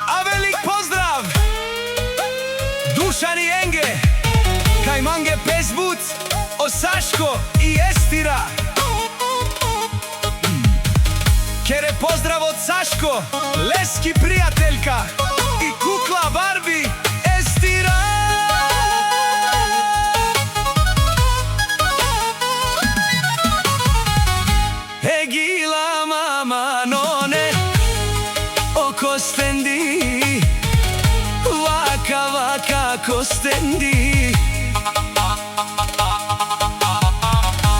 A velik pozdrav Dušan i Enge Kaj mange Pesbut O Saško i Estira Kere pozdrav od Saško Leski prijateljka I kukla Barbie Estira Egila mama none Kostendi Vaka vaka kostendi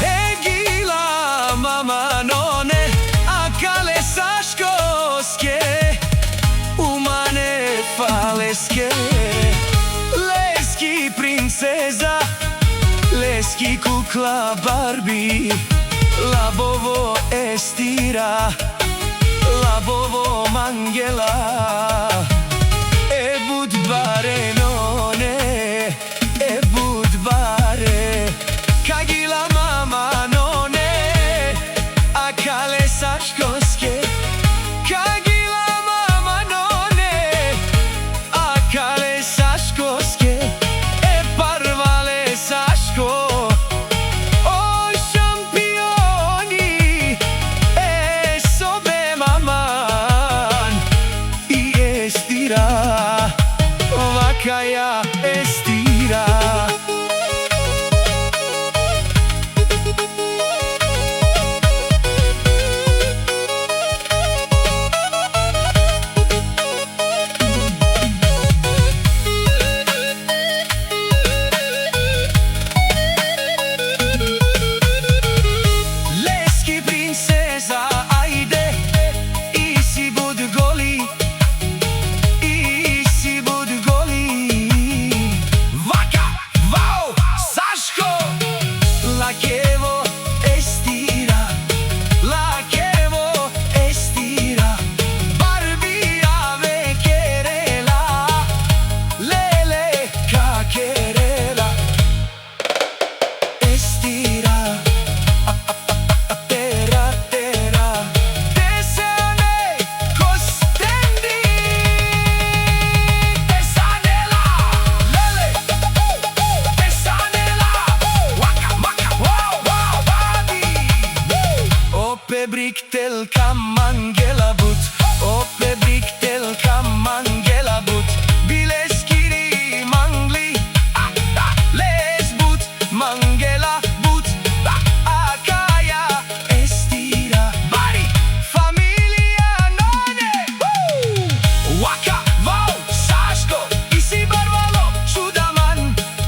Egila mama none Akale saškoske Umane faleske Leski princeza Leski kukla Barbie Labovo Estira Labovo Mangela E bud bare none E bud bare Kagila mama none Akale saškoske Kagila mama none Akale saškoske E parvale saško Vakaja Estira Leski princeza ajde Isi bud goli Lakevo Estira Lakevo Estira Barbie ave querela Lele ka querela Estira Tera tera Deseane costendi Tesanela Lele Tesanela Ope briktel kam mangela but Ope briktel kam mangela but Bileskiri mangli Les but mangela but Akaya Estira Bari Familia none Waka vau Saško Isi barvalo Čudaman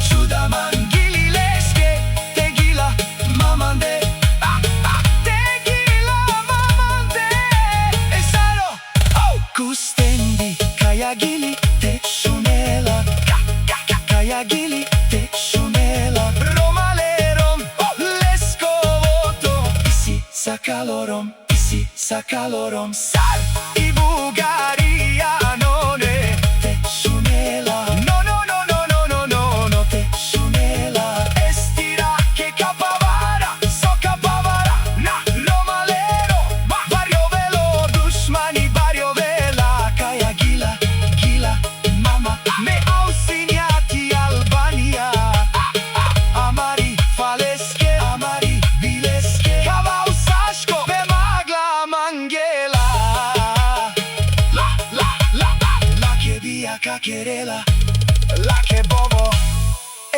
Čudaman Gili leske Tegila mamande Kustendi Kajagili te šunela Kajagili te šunela Romalerom Leskovoto Isi sa kalorom Isi sa kalorom Sar I Bugarija none Te šunela No no no no no no no no Te šunela Estira ke kapavara So kapavara Na Romalero Barrio velo Dušmani barrio vela Kaja gila Gila Mama Me ausinjati Albanija Amari faleske Amari bileske Kavau Saško Be magla Mangela La ke bija ka querela La ke bobo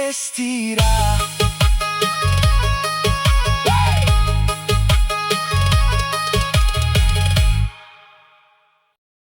Estira